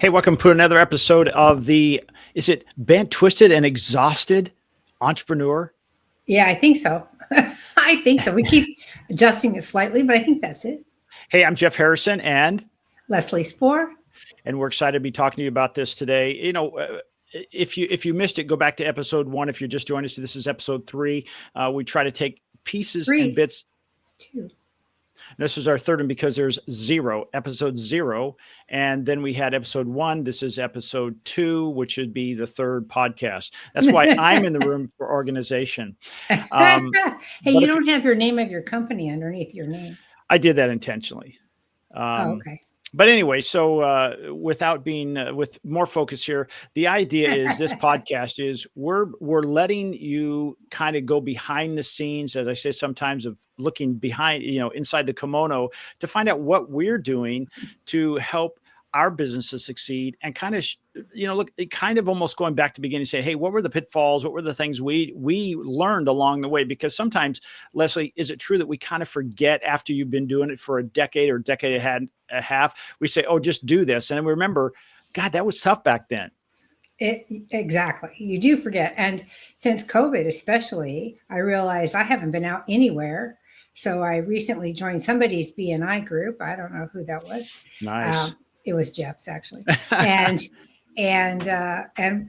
Hey, welcome to another episode of is it Bent, Twisted, and Exhausted Entrepreneur? Yeah, I think so. I think so. We keep adjusting it slightly, but I think that's it. Hey, I'm Jeff Harrison, and Leslie Spohr. we're excited to be talking to you about this today. If you missed it, go back to episode 1. If you're just joining us, this is episode 3. We try to take pieces and bits. 2. This is our third one because there's episode 0. And then we had episode 1. This is episode 2, which would be the third podcast. That's why I'm in the room for organization. Hey, you don't have your name of your company underneath your name. I did that intentionally. Okay. But anyway, so without being with more focus here, the idea is this podcast is we're letting you kind of go behind the scenes, as I say sometimes, of looking behind, inside the kimono to find out what we're doing to help our businesses succeed, and kind of, look, kind of almost going back to the beginning, say, hey, what were the pitfalls? What were the things we learned along the way? Because sometimes, Leslie, is it true that we kind of forget after you've been doing it for a decade or decade and a half, we say, oh, just do this. And then we remember, God, that was tough back then. Exactly. You do forget. And since COVID, especially, I realized I haven't been out anywhere. So I recently joined somebody's BNI group. I don't know who that was. Nice. It was Jeff's, actually, and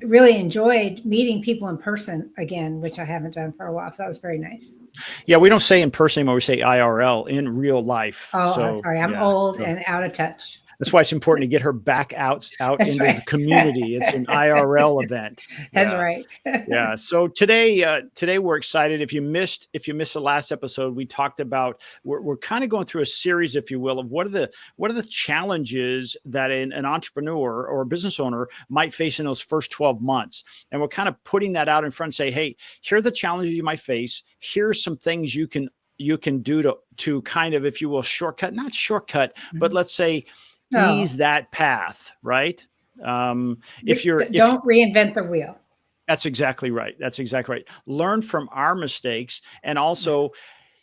really enjoyed meeting people in person again, which I haven't done for a while. So that was very nice. Yeah, we don't say in person anymore; we say IRL, in real life. Oh, sorry, I'm old and out of touch. That's why it's important to get her back out into the community. It's an IRL event. That's right. Yeah. So today we're excited. If you missed the last episode, we talked about we're kind of going through a series, if you will, of what are the challenges that an entrepreneur or a business owner might face in those first 12 months, and we're kind of putting that out in front and say, hey, here are the challenges you might face. Here's some things you can do to kind of, if you will, not shortcut, but let's say ease that path, right? If don't reinvent the wheel. That's exactly right. Learn from our mistakes. And also,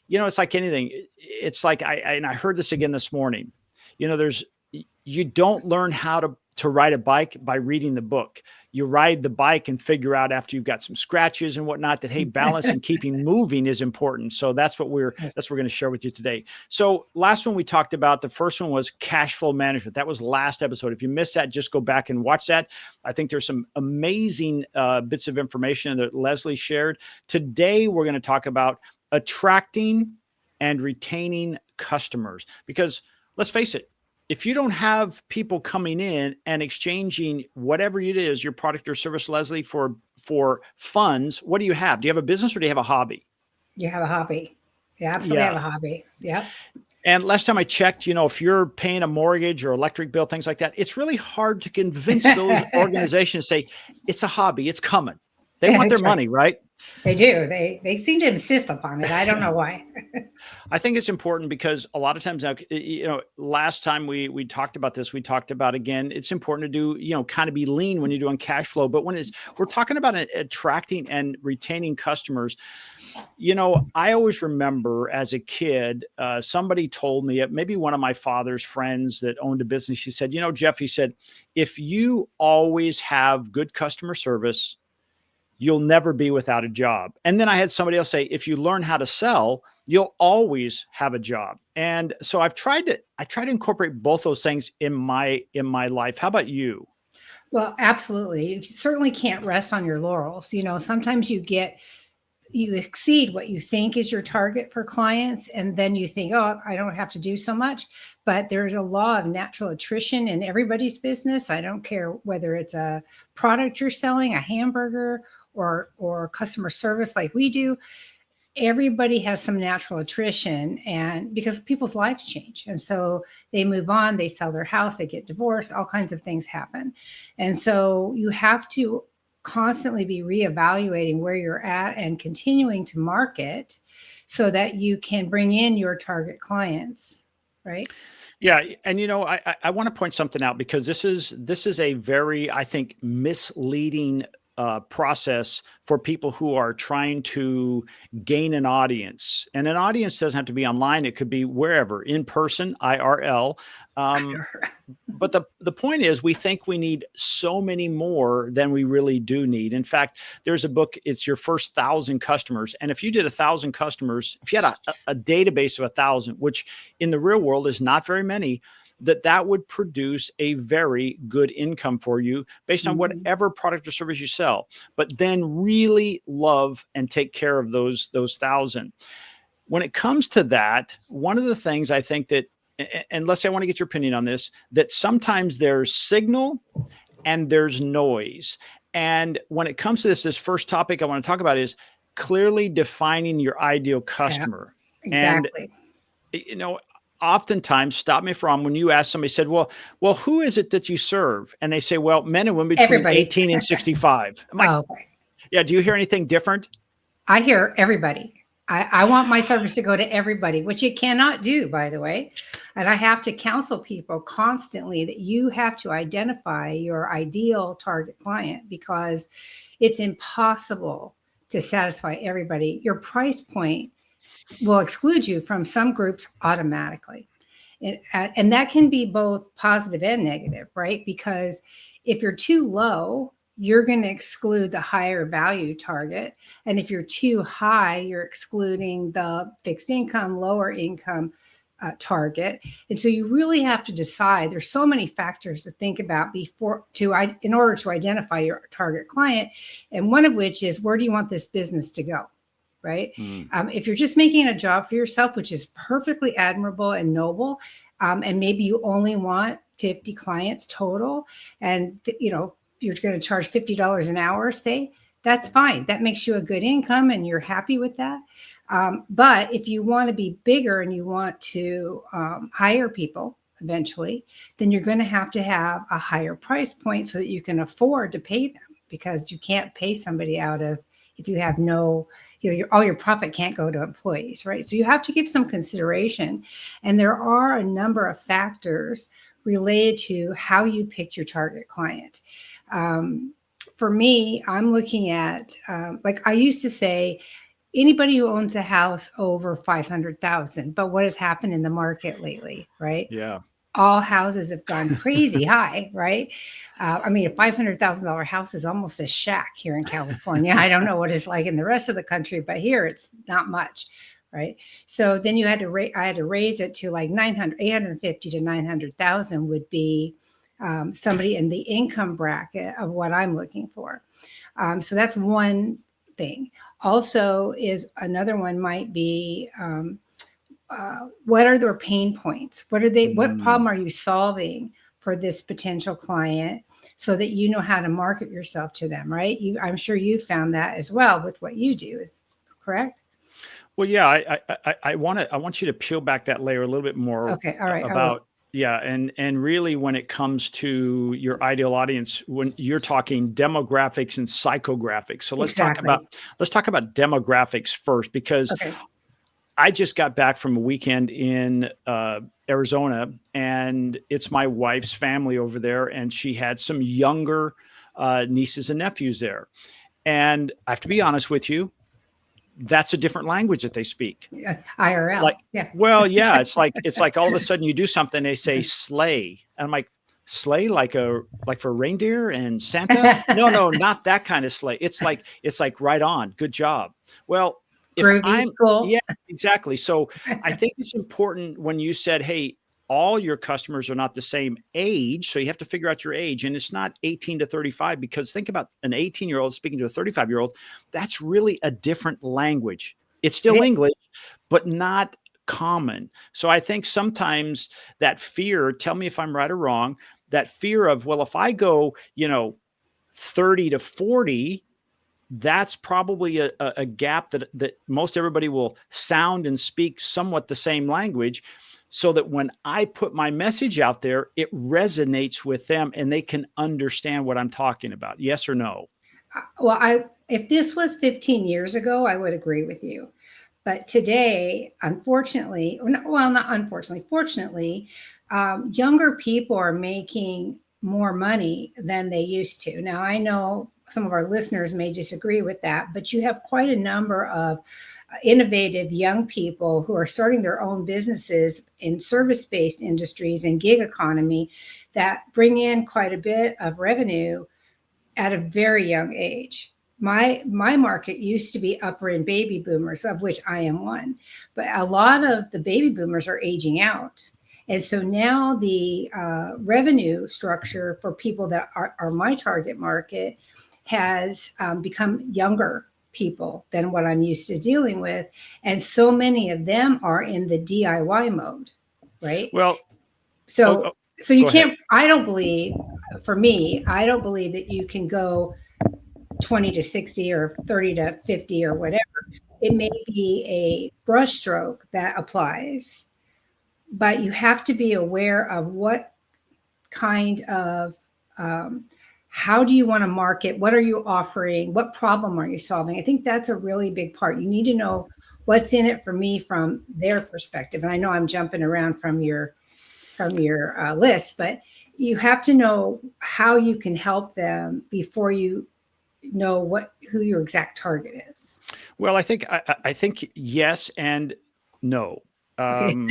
it's like anything. It's like, I heard this again this morning, you don't learn how to ride a bike by reading the book. You ride the bike and figure out after you've got some scratches and whatnot that, hey, balance and keeping moving is important. So that's what we're going to share with you today. So last one we talked about, the first one was cash flow management. That was last episode. If you missed that, just go back and watch that. I think there's some amazing bits of information that Leslie shared. Today, we're going to talk about attracting and retaining customers, because let's face it, if you don't have people coming in and exchanging whatever it is, your product or service, Leslie, for funds, what do you have? Do you have a business or do you have a hobby? You have a hobby. You absolutely have a hobby. Yep. And last time I checked, if you're paying a mortgage or electric bill, things like that, it's really hard to convince those organizations to say, it's a hobby, it's coming. They want their money, right? They do. They seem to insist upon it. I don't know why. I think it's important because a lot of times now, last time we talked about this, we talked about, again, it's important to do, kind of be lean when you're doing cash flow. But we're talking about attracting and retaining customers, I always remember as a kid, somebody told me, maybe one of my father's friends that owned a business, he said, Jeff, he said, if you always have good customer service, you'll never be without a job. And then I had somebody else say, if you learn how to sell, you'll always have a job. And so I try to incorporate both those things in my life. How about you? Well, absolutely. You certainly can't rest on your laurels. Sometimes you exceed what you think is your target for clients. And then you think, oh, I don't have to do so much. But there's a law of natural attrition in everybody's business. I don't care whether it's a product you're selling, a hamburger, or customer service like we do. Everybody has some natural attrition, and because people's lives change. And so they move on, they sell their house, they get divorced, all kinds of things happen. And so you have to constantly be reevaluating where you're at and continuing to market so that you can bring in your target clients, right? Yeah. And, I want to point something out, because this is a very, I think, misleading process for people who are trying to gain an audience. And an audience doesn't have to be online. It could be wherever, in person, IRL. But the point is, we think we need so many more than we really do need. In fact, there's a book, it's your first 1,000 customers. And if you did 1,000 customers, if you had a database of 1,000, which in the real world is not very many, that would produce a very good income for you based on whatever product or service you sell. But then really love and take care of those 1,000. When it comes to that, one of the things I think that, and let's say I want to get your opinion on this, that sometimes there's signal and there's noise. And when it comes to this first topic I want to talk about is clearly defining your ideal customer. Yeah, exactly. And, oftentimes, stop me if I'm wrong, when you ask somebody, said, well, who is it that you serve? And they say, well, men and women between Everybody. 18 and 65. I'm like, okay. Yeah. Do you hear anything different? I hear everybody. I want my service to go to everybody, which you cannot do, by the way. And I have to counsel people constantly that you have to identify your ideal target client because it's impossible to satisfy everybody. Your price point will exclude you from some groups automatically. And that can be both positive and negative, right? Because if you're too low, you're going to exclude the higher value target. And if you're too high, you're excluding the fixed income, lower income target. And so you really have to decide. There's so many factors to think about in order to identify your target client. And one of which is, where do you want this business to go? Right? If you're just making a job for yourself, which is perfectly admirable and noble, and maybe you only want 50 clients total, and you're going to charge $50 an hour, say, that's fine. That makes you a good income and you're happy with that. But if you want to be bigger and you want to hire people eventually, then you're going to have a higher price point so that you can afford to pay them, because you can't pay somebody out of, if you have no, all your profit can't go to employees, right? So you have to give some consideration. And there are a number of factors related to how you pick your target client. For me, I'm looking at, like I used to say, anybody who owns a house over 500,000, but what has happened in the market lately, right? Yeah. All houses have gone crazy high, right? I mean, a $500,000 house is almost a shack here in California. I don't know what it's like in the rest of the country, but here it's not much, right? So then I had to raise it to like 850 to 900,000 would be somebody in the income bracket of what I'm looking for. So that's one thing. Also, is another one might be, what are their pain points? What problem are you solving for this potential client, so that you know how to market yourself to them, right? I'm sure you found that as well with what you do, is correct? Well, yeah, I want you to peel back that layer a little bit more. Okay, all right. About, yeah, and really when it comes to your ideal audience, when you're talking demographics and psychographics. So let's talk about demographics first, because I just got back from a weekend in Arizona, and it's my wife's family over there, and she had some younger nieces and nephews there. And I have to be honest with you, that's a different language that they speak. Yeah, IRL. Like, yeah. Well, yeah, it's like all of a sudden you do something, they say sleigh. And I'm like, sleigh like for reindeer and Santa? No, not that kind of sleigh. It's like right on, good job. Well, Cool. Yeah, exactly. So I think it's important when you said, hey, all your customers are not the same age. So you have to figure out your age, and it's not 18 to 35, because think about an 18-year-old speaking to a 35-year-old. That's really a different language. It's still English, but not common. So I think sometimes that fear, tell me if I'm right or wrong, that fear of, well, if I go, 30 to 40, that's probably a gap that most everybody will sound and speak somewhat the same language, so that when I put my message out there, it resonates with them and they can understand what I'm talking about. Yes or no? Well, if this was 15 years ago, I would agree with you. But today, unfortunately, not unfortunately, fortunately, younger people are making more money than they used to. Now, I know some of our listeners may disagree with that, but you have quite a number of innovative young people who are starting their own businesses in service-based industries and gig economy that bring in quite a bit of revenue at a very young age. My market used to be upper end baby boomers, of which I am one, but a lot of the baby boomers are aging out. And so now the revenue structure for people that are my target market has become younger people than what I'm used to dealing with. And so many of them are in the DIY mode, right? Well, so you go can't, ahead. I don't believe, for me, I don't believe that you can go 20 to 60 or 30 to 50 or whatever. It may be a brushstroke that applies, but you have to be aware of what kind of how do you want to market? What are you offering? What problem are you solving? I think that's a really big part. You need to know what's in it for me from their perspective. And I know I'm jumping around from your list, but you have to know how you can help them before you know who your exact target is. Well, I think yes and no. Okay.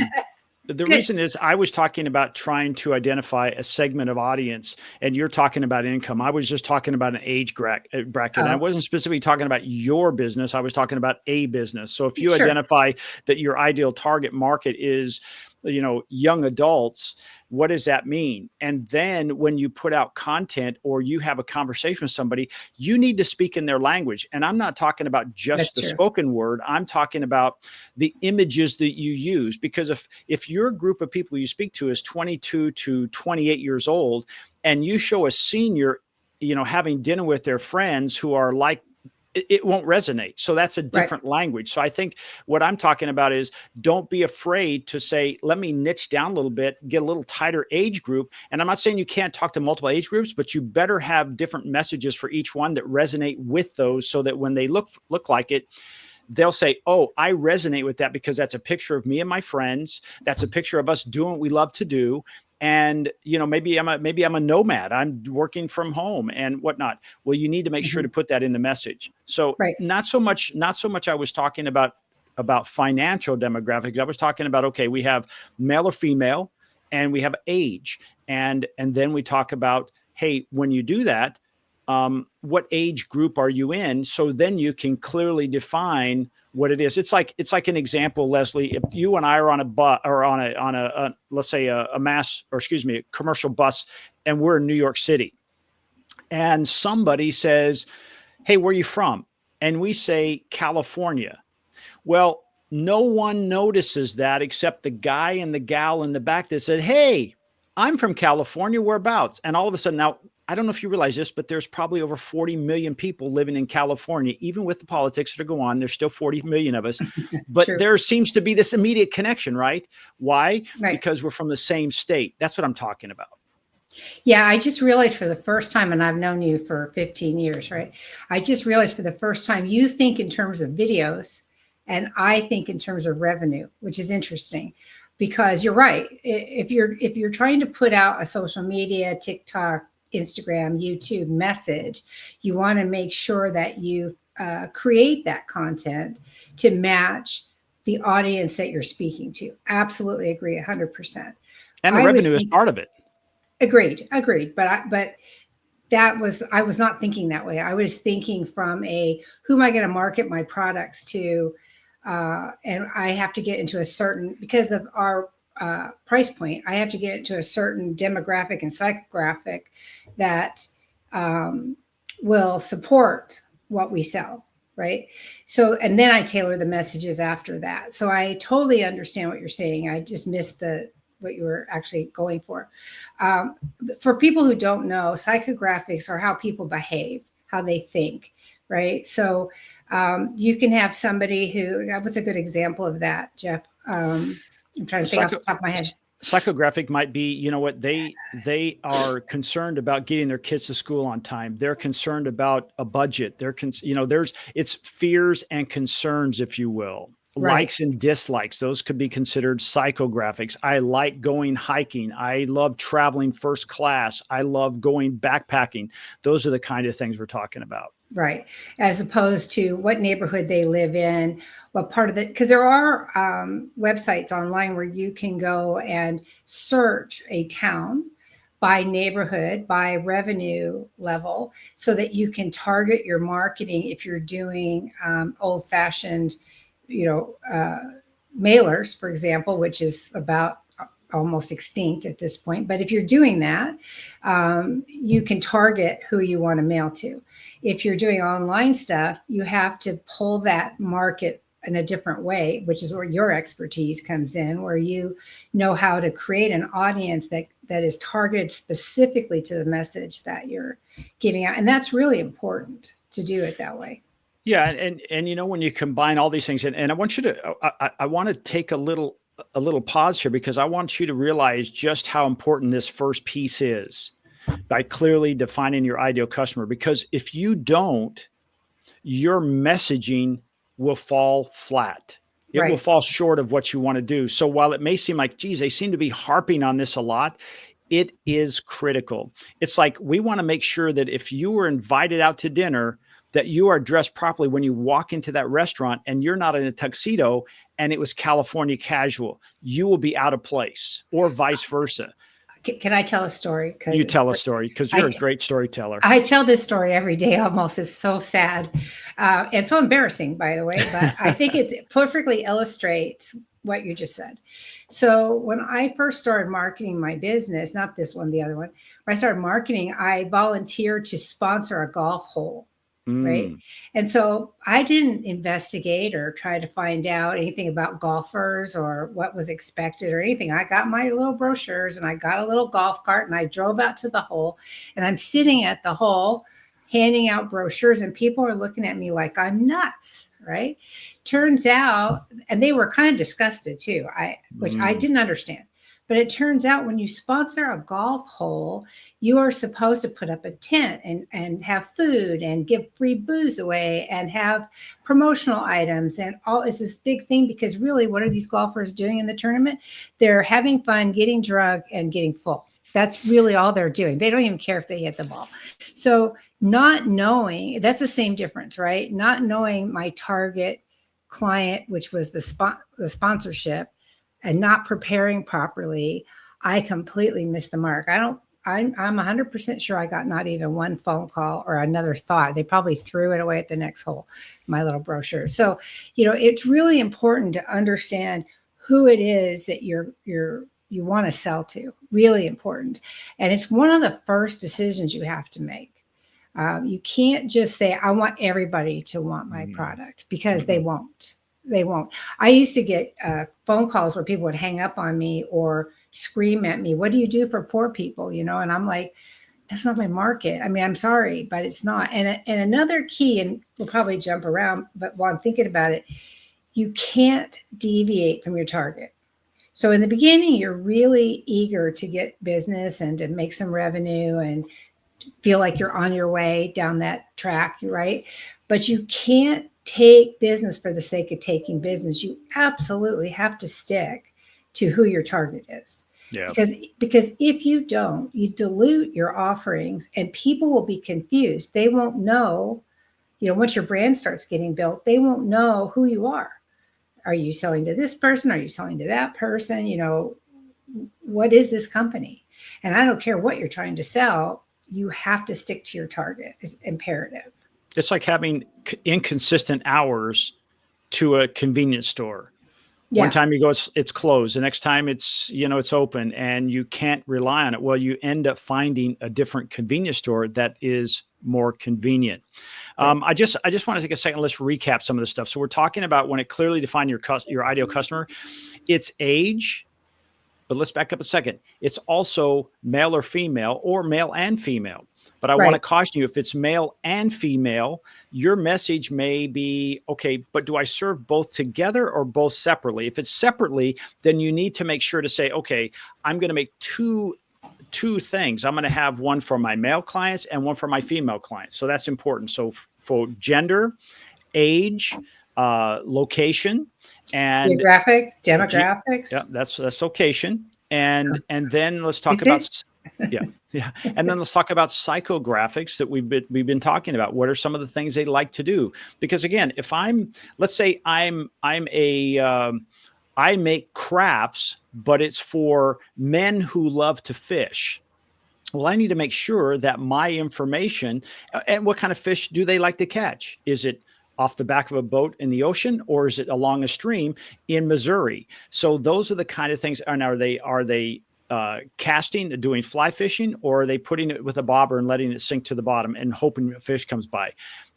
The Good. reason is I was talking about trying to identify a segment of audience, and you're talking about income. I was just talking about an age bracket. I wasn't specifically talking about your business. I was talking about a business. So if you Sure. identify that your ideal target market is, young adults, what does that mean? And then when you put out content or you have a conversation with somebody, you need to speak in their language. And I'm not talking about just the spoken word. I'm talking about the images that you use, because if your group of people you speak to is 22 to 28 years old, and you show a senior, having dinner with their friends who are like, it won't resonate. So that's a different language. So I think what I'm talking about is, don't be afraid to say, let me niche down a little bit, get a little tighter age group. And I'm not saying you can't talk to multiple age groups, but you better have different messages for each one that resonate with those, so that when they look like it, they'll say, oh, I resonate with that because that's a picture of me and my friends. That's a picture of us doing what we love to do. And, maybe I'm a nomad. I'm working from home and whatnot. Well, you need to make sure to put that in the message. So not so much I was talking about financial demographics. I was talking about, okay, we have male or female, and we have age. And then we talk about, hey, when you do that, what age group are you in? So then you can clearly define what it is. It's like an example, Leslie. If you and I are on a bus, or on a let's say a commercial bus, and we're in New York City, and somebody says, hey, where are you from? And we say California. Well, no one notices that except the guy and the gal in the back that said, hey, I'm from California, whereabouts? And all of a sudden, now, I don't know if you realize this, but there's probably over 40 million people living in California. Even with the politics that go on, there's still 40 million of us. But there seems to be this immediate connection, right? Why? Because we're from the same state. That's what I'm talking about. Yeah, I just realized for the first time, and I've known you for 15 years, right? I just realized for the first time, you think in terms of videos, and I think in terms of revenue, which is interesting, because you're right. If you're trying to put out a social media, TikTok, Instagram, YouTube message, you want to make sure that you create that content to match the audience that you're speaking to. Absolutely agree, 100%. And the revenue is part of it. Agreed. But I was not thinking that way. I was thinking from who am I going to market my products to? And I have to get into a certain, because of our price point, I have to get into a certain demographic and psychographic that will support what we sell, right? So, and then I tailor the messages after that. So I totally understand what you're saying. I just missed what you were actually going for. For people who don't know, psychographics are how people behave, how they think, right? So you can have somebody what's a good example of that, Jeff? I'm trying to think off the top of my head. Psychographic might be, they are concerned about getting their kids to school on time. They're concerned about a budget. It's fears and concerns, if you will. Right. likes and dislikes. Those could be considered psychographics. I like going hiking. I love traveling first class. I love going backpacking. Those are the kind of things we're talking about. Right. As opposed to what neighborhood they live in, what part of the, because there are websites online where you can go and search a town by neighborhood, by revenue level, so that you can target your marketing if you're doing old fashioned, mailers, for example, which is about almost extinct at this point. But if you're doing that, you can target who you want to mail to. If you're doing online stuff, you have to pull that market in a different way, which is where your expertise comes in, where you know how to create an audience that is targeted specifically to the message that you're giving out. And that's really important to do it that way. Yeah, and when you combine all these things, and I want you to, I want to take a little pause here, because I want you to realize just how important this first piece is by clearly defining your ideal customer. Because if you don't, your messaging will fall flat. It will Right. fall short of what you want to do. So while it may seem like, geez, they seem to be harping on this a lot, it is critical. It's like we want to make sure that if you were invited out to dinner, that you are dressed properly when you walk into that restaurant, and you're not in a tuxedo and it was California casual. You will be out of place, or vice versa. Can I tell a story? You tell a story, because you're a great storyteller. I tell this story every day almost. It's so sad and so embarrassing, by the way, but I think it perfectly illustrates what you just said. So when I first started marketing my business, not this one, the other one, when I started marketing, I volunteered to sponsor a golf hole. Right. And so I didn't investigate or try to find out anything about golfers or what was expected or anything. I got my little brochures and I got a little golf cart and I drove out to the hole, and I'm sitting at the hole handing out brochures, and people are looking at me like I'm nuts. Right. Turns out, and they were kind of disgusted too, which I didn't understand. But it turns out when you sponsor a golf hole, you are supposed to put up a tent and have food and give free booze away and have promotional items. And all it's this big thing, because really, what are these golfers doing in the tournament? They're having fun, getting drunk, and getting full. That's really all they're doing. They don't even care if they hit the ball. So not knowing, that's the same difference, right? Not knowing my target client, which was the sponsorship, and not preparing properly, I completely missed the mark. I'm 100% sure I got not even one phone call or another thought. They probably threw it away at the next hole, my little brochure. So, it's really important to understand who it is that you want to sell to. Really important. And it's one of the first decisions you have to make. You can't just say, I want everybody to want my product, because they won't. They won't. I used to get phone calls where people would hang up on me or scream at me, what do you do for poor people? And I'm like, that's not my market. I mean, I'm sorry, but it's not. And another key, and we'll probably jump around, but while I'm thinking about it, you can't deviate from your target. So in the beginning, you're really eager to get business and to make some revenue and feel like you're on your way down that track, right? But you can't take business for the sake of taking business. You absolutely have to stick to who your target is. Yeah. Because if you don't, you dilute your offerings and people will be confused. They won't know, once your brand starts getting built, they won't know who you are. Are you selling to this person? Are you selling to that person? What is this company? And I don't care what you're trying to sell. You have to stick to your target. It's imperative. It's like having inconsistent hours to a convenience store. Yeah. One time you go, it's closed. The next time it's open, and you can't rely on it. Well, you end up finding a different convenience store that is more convenient. Right. I just want to take a second. Let's recap some of this stuff. So we're talking about when it clearly define your ideal customer, it's age. But let's back up a second. It's also male or female, or male and female. But I want to caution you, if it's male and female, your message may be, okay, but do I serve both together or both separately? If it's separately, then you need to make sure to say, okay, I'm going to make two things. I'm going to have one for my male clients and one for my female clients. So that's important. So for gender, age, location, and Geographic, demographics. yeah, that's location. And then let's talk Is about it? yeah, yeah. And then let's talk about psychographics that we've been talking about. What are some of the things they like to do? Because again, if let's say I make crafts, but it's for men who love to fish. Well, I need to make sure that my information, and what kind of fish do they like to catch? Is it off the back of a boat in the ocean, or is it along a stream in Missouri? So those are the kind of things. And are they casting, doing fly fishing, or are they putting it with a bobber and letting it sink to the bottom and hoping a fish comes by?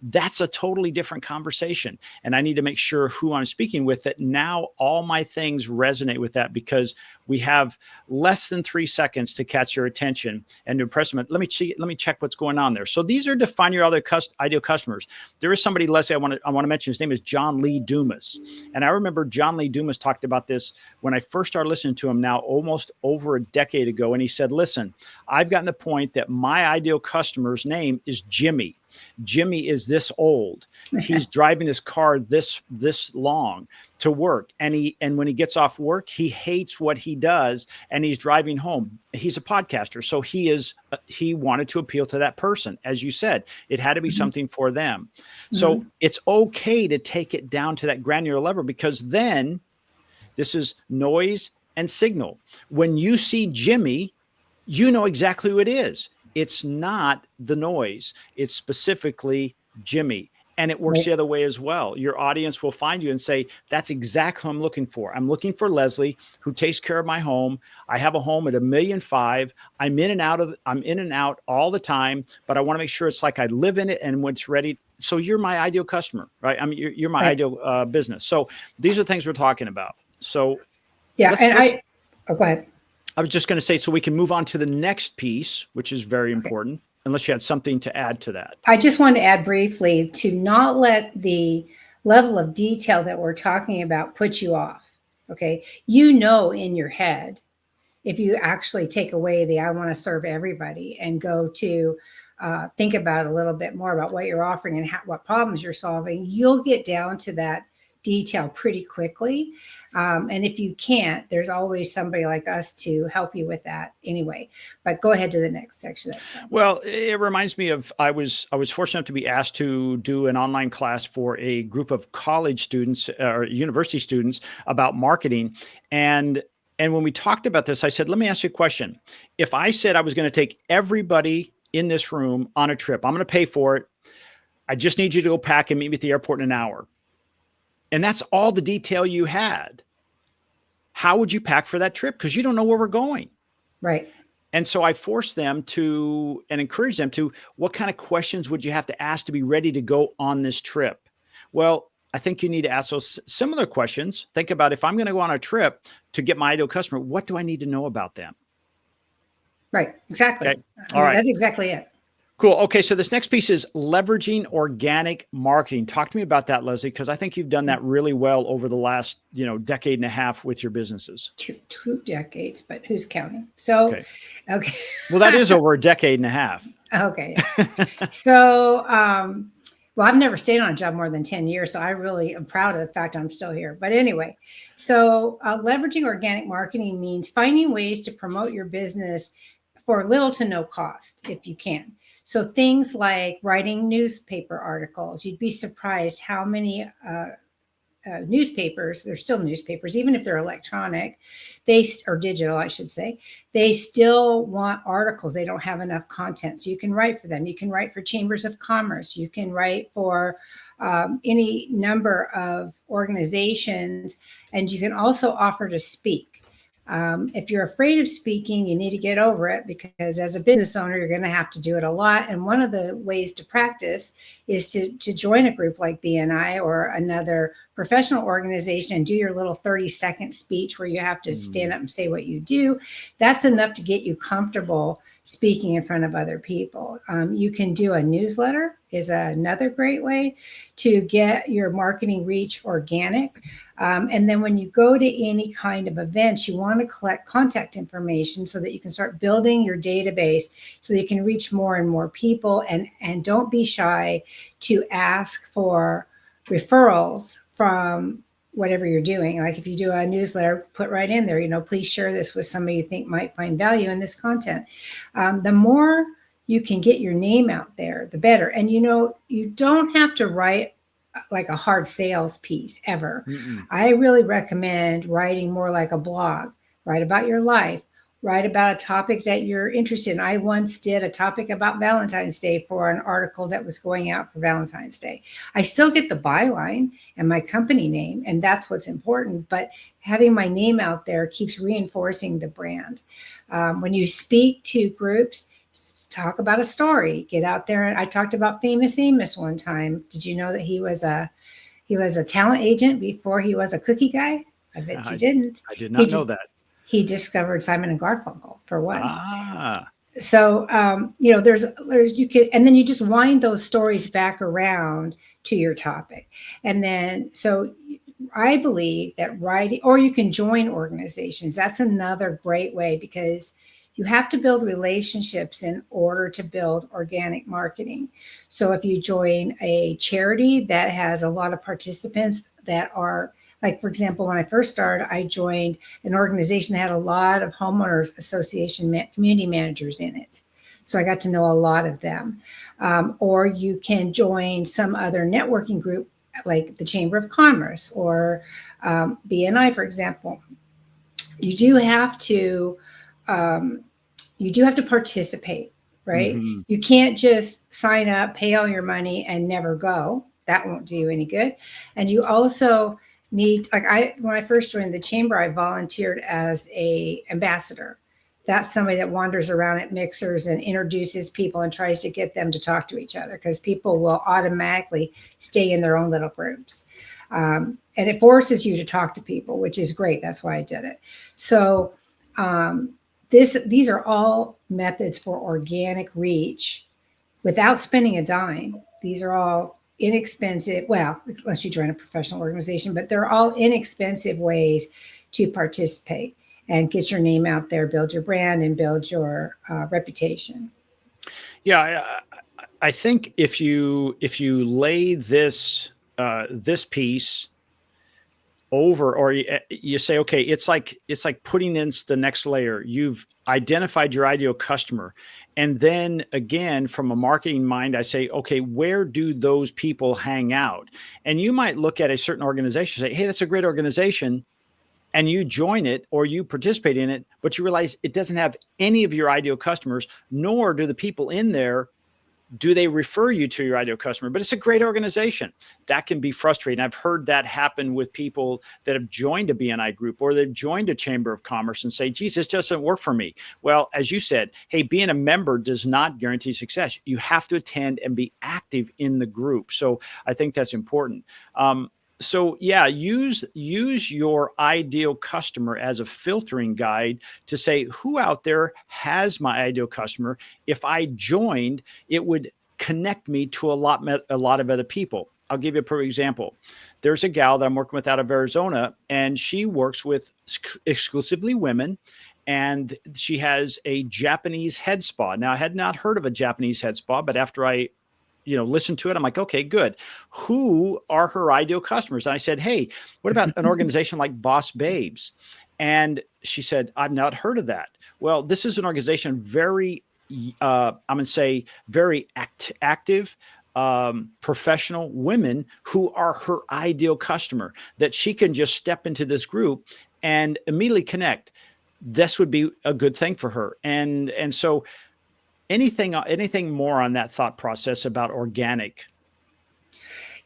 That's a totally different conversation. And I need to make sure who I'm speaking with, that now all my things resonate with that, because we have less than 3 seconds to catch your attention and to impress them. Let me check what's going on there. So these are define your other ideal customers. There is somebody, Leslie, I want to mention. His name is John Lee Dumas. And I remember John Lee Dumas talked about this when I first started listening to him, now almost over a decade ago. And he said, listen, I've gotten the point that my ideal customer's name is Jimmy. Jimmy is this old. He's driving his car this long to work. And when he gets off work, he hates what he does and he's driving home. He's a podcaster. So he wanted to appeal to that person. As you said, it had to be something for them. So it's okay to take it down to that granular level, because then this is noise and signal. When you see Jimmy, you know exactly who it is. It's not the noise. It's specifically Jimmy. And it works the other way as well. Your audience will find you and say, that's exactly what I'm looking for. I'm looking for Leslie, who takes care of my home. I have a home at $1.5 million. I'm in and out all the time, but I want to make sure it's like I live in it and when it's ready. So you're my ideal customer, right? I mean, you're my ideal business. So these are things we're talking about. So yeah. Go ahead. I was just going to say, so we can move on to the next piece, which is very important, unless you had something to add to that. I just wanted to add briefly to not let the level of detail that we're talking about put you off. Okay. You know, in your head, if you actually take away the, I want to serve everybody, and go to think about a little bit more about what you're offering and what problems you're solving, you'll get down to that detail pretty quickly. And if you can't, there's always somebody like us to help you with that anyway. But go ahead to the next section. That's fine. Well, it reminds me of, I was fortunate enough to be asked to do an online class for a group of college students or university students about marketing. And when we talked about this, I said, let me ask you a question. If I said I was going to take everybody in this room on a trip, I'm going to pay for it. I just need you to go pack and meet me at the airport in an hour. And that's all the detail you had. How would you pack for that trip? Because you don't know where we're going. Right. And so I forced them to, and encourage them to, what kind of questions would you have to ask to be ready to go on this trip? Well, I think you need to ask those similar questions. Think about, if I'm going to go on a trip to get my ideal customer, what do I need to know about them? Right. Exactly. Okay. All right. That's exactly it. Cool. Okay. So this next piece is leveraging organic marketing. Talk to me about that, Leslie, because I think you've done that really well over the last, decade and a half with your businesses. Two decades, but who's counting? So, okay. Well, that is over a decade and a half. Okay. So, well, I've never stayed on a job more than 10 years. So I really am proud of the fact I'm still here. But anyway, so leveraging organic marketing means finding ways to promote your business for little to no cost, if you can. So things like writing newspaper articles. You'd be surprised how many newspapers, they're still newspapers, even if they're electronic, or digital, I should say, they still want articles. They don't have enough content. So you can write for them. You can write for chambers of commerce. You can write for any number of organizations, and you can also offer to speak. If you're afraid of speaking, you need to get over it, because as a business owner, you're going to have to do it a lot. And one of the ways to practice is to join a group like BNI or another professional organization and do your little 30-second speech where you have to stand up and say what you do. That's enough to get you comfortable speaking in front of other people. You can do a newsletter, is another great way to get your marketing reach organic. And then when you go to any kind of events, you want to collect contact information so that you can start building your database so that you can reach more and more people. And don't be shy to ask for referrals from whatever you're doing. Like if you do a newsletter, put right in there, please share this with somebody you think might find value in this content. The more you can get your name out there, the better. And you don't have to write like a hard sales piece ever. Mm-mm. I really recommend writing more like a blog. Write about your life. Write about a topic that you're interested in. I once did a topic about Valentine's Day for an article that was going out for Valentine's Day. I still get the byline and my company name, and that's what's important. But having my name out there keeps reinforcing the brand. When you speak to groups, talk about a story. Get out there. I talked about Famous Amos one time. Did you know that he was a talent agent before he was a cookie guy? I bet you didn't. I did not know that. He discovered Simon and Garfunkel for one. Ah. So there's you could, and then you just wind those stories back around to your topic, and then so I believe that writing, or you can join organizations. That's another great way, because you have to build relationships in order to build organic marketing. So if you join a charity that has a lot of participants that are, like, for example, when I first started, I joined an organization that had a lot of homeowners association community managers in it. So I got to know a lot of them. Or you can join some other networking group, like the Chamber of Commerce or BNI, for example. You do have to participate, right? Mm-hmm. You can't just sign up, pay all your money, and never go. That won't do you any good. And you also need, when I first joined the chamber, I volunteered as a ambassador. That's somebody that wanders around at mixers and introduces people and tries to get them to talk to each other, because people will automatically stay in their own little groups. And it forces you to talk to people, which is great. That's why I did it. So these are all methods for organic reach without spending a dime. These are all inexpensive, well, unless you join a professional organization, but they're all inexpensive ways to participate and get your name out there, build your brand, and build your reputation. Yeah, I think if you lay this piece over, or you say, okay, it's like putting in the next layer. You've identified your ideal customer, and then again, from a marketing mind, I say, okay, where do those people hang out? And you might look at a certain organization and say, hey, that's a great organization, and you join it or you participate in it, but you realize it doesn't have any of your ideal customers, nor do the people in there, do they refer you to your ideal customer? But it's a great organization. That can be frustrating. I've heard that happen with people that have joined a BNI group or they've joined a Chamber of Commerce and say, geez, this doesn't work for me. Well, as you said, hey, being a member does not guarantee success. You have to attend and be active in the group. So I think that's important. So yeah, use your ideal customer as a filtering guide to say, who out there has my ideal customer? If I joined, it would connect me to a lot of other people. I'll give you a perfect example. There's a gal that I'm working with out of Arizona, and she works with exclusively women, and she has a Japanese head spa. Now, I had not heard of a Japanese head spa, but after I listen to it, I'm like, okay, good. Who are her ideal customers? And I said, hey, what about an organization like Boss Babes? And she said, I've not heard of that. Well, this is an organization very, I'm going to say very active, professional women who are her ideal customer, that she can just step into this group and immediately connect. This would be a good thing for her. And so anything more on that thought process about organic?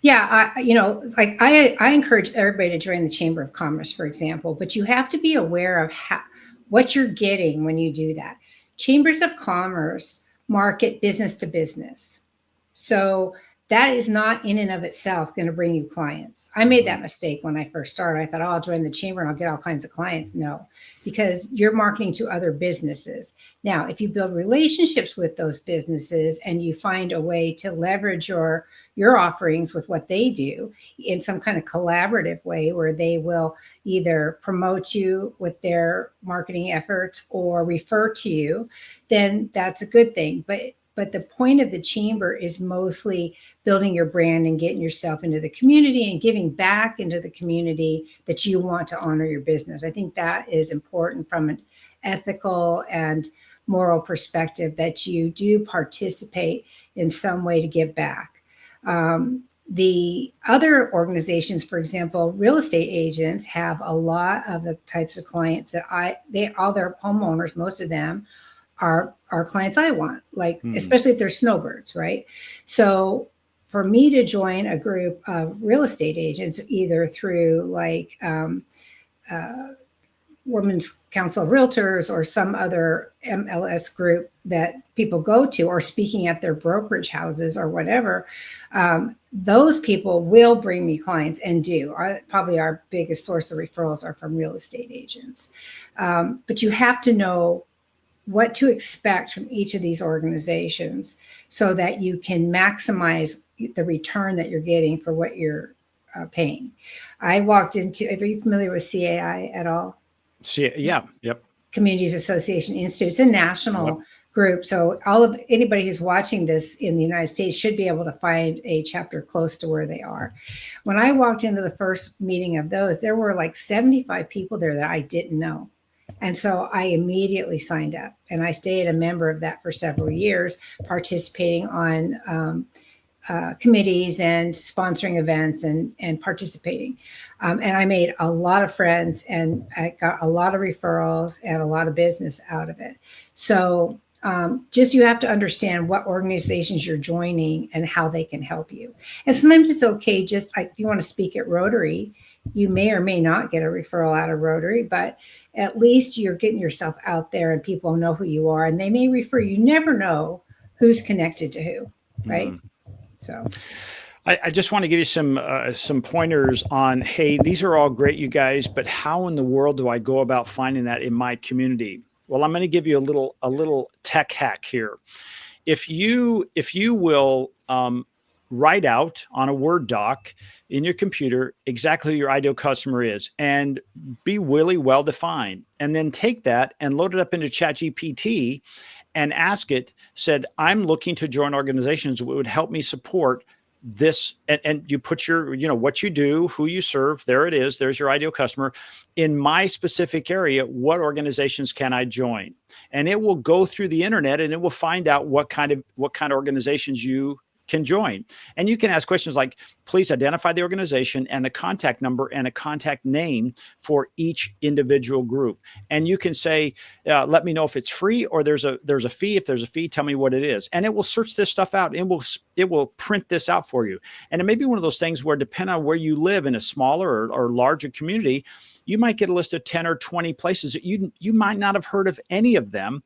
Yeah, I encourage everybody to join the Chamber of Commerce, for example, but you have to be aware of what you're getting when you do that. Chambers of Commerce market business to business. So that is not in and of itself going to bring you clients. I made that mistake when I first started. I thought, oh, I'll join the chamber and I'll get all kinds of clients. No, because you're marketing to other businesses. Now, if you build relationships with those businesses and you find a way to leverage your offerings with what they do in some kind of collaborative way, where they will either promote you with their marketing efforts or refer to you, then that's a good thing. But But the point of the chamber is mostly building your brand and getting yourself into the community and giving back into the community that you want to honor your business. I think that is important from an ethical and moral perspective, that you do participate in some way to give back. The other organizations, for example, real estate agents have a lot of the types of clients that all their homeowners, most of them are clients I want, like, especially if they're snowbirds, right? So for me to join a group of real estate agents, either through like Women's Council of Realtors or some other MLS group that people go to, or speaking at their brokerage houses or whatever, those people will bring me clients and do. Probably our biggest source of referrals are from real estate agents. But you have to know what to expect from each of these organizations so that you can maximize the return that you're getting for what you're paying. Are you familiar with CAI at all? Yeah. Yep. Communities Association Institute. It's a national group. So anybody who's watching this in the United States should be able to find a chapter close to where they are. When I walked into the first meeting of those, there were like 75 people there that I didn't know. And so I immediately signed up, and I stayed a member of that for several years, participating on committees and sponsoring events and participating. And I made a lot of friends, and I got a lot of referrals and a lot of business out of it. So just you have to understand what organizations you're joining and how they can help you. And sometimes it's okay, just like if you want to speak at Rotary, you may or may not get a referral out of Rotary, but at least you're getting yourself out there and people know who you are, and they may refer you. You never know who's connected to who, right? So I just want to give you some pointers on, hey, these are all great, you guys, but how in the world do I go about finding that in my community? Well, I'm going to give you a little tech hack here. If you will write out on a Word doc in your computer exactly who your ideal customer is, and be really well defined, and then take that and load it up into ChatGPT and ask it, said, I'm looking to join organizations that would help me support this. And you put your, what you do, who you serve, there it is. There's your ideal customer. In my specific area, what organizations can I join? And it will go through the internet and it will find out what kind of organizations you can join. And you can ask questions like, please identify the organization and the contact number and a contact name for each individual group. And you can say, let me know if it's free or there's a fee. If there's a fee, tell me what it is. And it will search this stuff out. And it will print this out for you. And it may be one of those things where, depending on where you live in a smaller or larger community, you might get a list of 10 or 20 places that you might not have heard of any of them.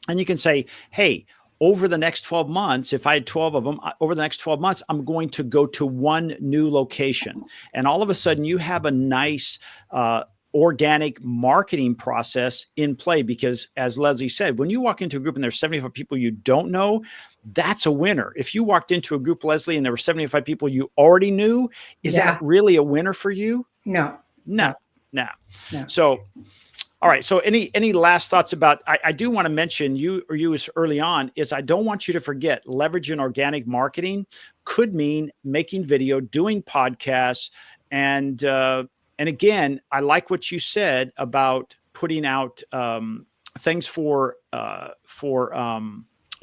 And you can say, hey, over the next 12 months, if I had 12 of them, over the next 12 months, I'm going to go to one new location. And all of a sudden you have a nice organic marketing process in play, because as Leslie said, when you walk into a group and there's 75 people you don't know, that's a winner. If you walked into a group, Leslie, and there were 75 people you already knew, is that really a winner for you? No. So, all right. So any last thoughts about, I do want to mention you early on, is I don't want you to forget, leveraging organic marketing could mean making video, doing podcasts. And again, I like what you said about putting out things for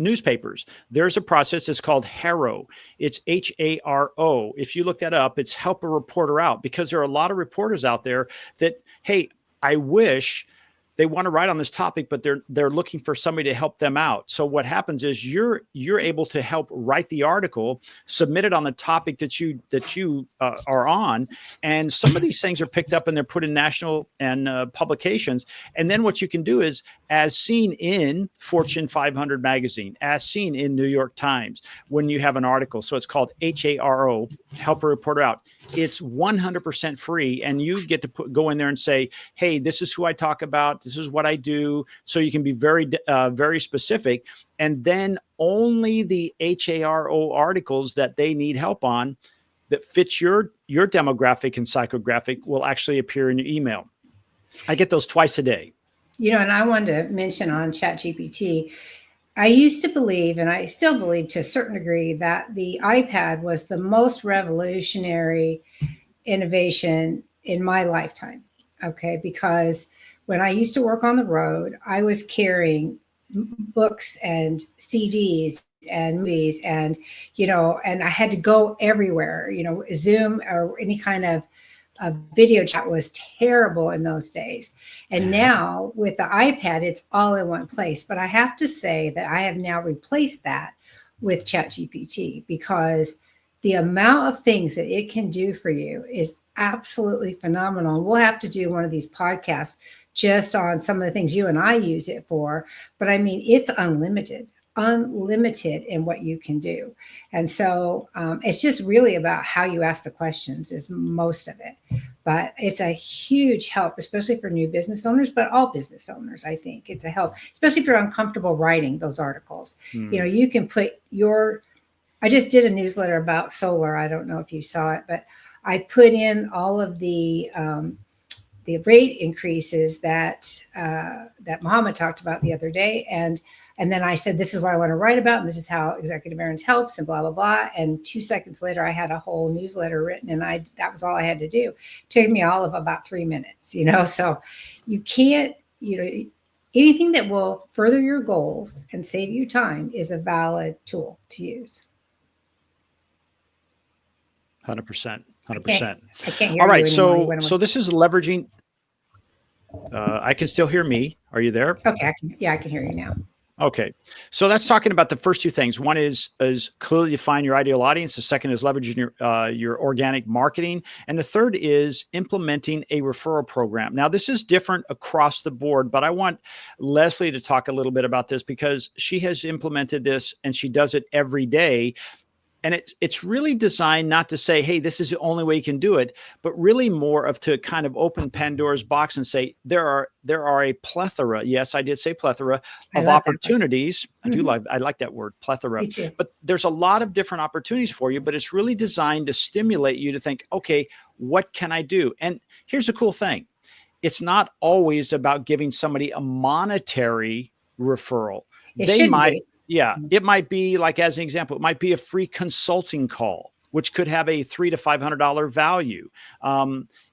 newspapers. There's a process. It's called HARO. It's HARO. If you look that up, it's help a reporter out, because there are a lot of reporters out there that, hey, I wish they want to write on this topic, but they're looking for somebody to help them out. So what happens is you're able to help write the article, submit it on the topic that you are on, and some of these things are picked up and they're put in national and publications. And then what you can do is, as seen in Fortune 500 magazine, as seen in New York Times, when you have an article. So it's called HARO, help a reporter out. It's 100% free, and you get to go in there and say, hey, this is who I talk about. This is what I do. So you can be very, very specific. And then only the HARO articles that they need help on that fits your demographic and psychographic will actually appear in your email. I get those twice a day. And I wanted to mention on ChatGPT, I used to believe, and I still believe to a certain degree, that the iPad was the most revolutionary innovation in my lifetime. Okay. Because when I used to work on the road, I was carrying books and CDs and movies and, and I had to go everywhere, Zoom or any kind of video chat was terrible in those days. And now with the iPad, it's all in one place. But I have to say that I have now replaced that with ChatGPT because the amount of things that it can do for you is absolutely phenomenal. And we'll have to do one of these podcasts just on some of the things you and I use it for. But I mean, it's unlimited in what you can do. And so it's just really about how you ask the questions is most of it. But it's a huge help, especially for new business owners, but all business owners, I think it's a help, especially if you're uncomfortable writing those articles. You can put I just did a newsletter about solar. I don't know if you saw it, but I put in all of the rate increases that Muhammad talked about the other day. And then I said, this is what I want to write about. And this is how Executive Earnings helps and blah, blah, blah. And 2 seconds later, I had a whole newsletter written and that was all I had to do. It took me all of about 3 minutes, so you can't, anything that will further your goals and save you time is a valid tool to use. 100%. I can't hear all right. you So this is leveraging. I can still hear me. Are you there? Okay. I can hear you now. Okay. So that's talking about the first two things. One is clearly define your ideal audience. The second is leveraging your organic marketing. And the third is implementing a referral program. Now, this is different across the board, but I want Leslie to talk a little bit about this because she has implemented this and she does it every day. And it's really designed not to say, hey, this is the only way you can do it, but really more of to kind of open Pandora's box and say, there are a plethora. Yes, I did say plethora of opportunities. I like that word, plethora. Me too. But there's a lot of different opportunities for you, but it's really designed to stimulate you to think, okay, what can I do? And here's the cool thing. It's not always about giving somebody a monetary referral. Yeah, it might be like, as an example, it might be a free consulting call, which could have a $300 to $500 value.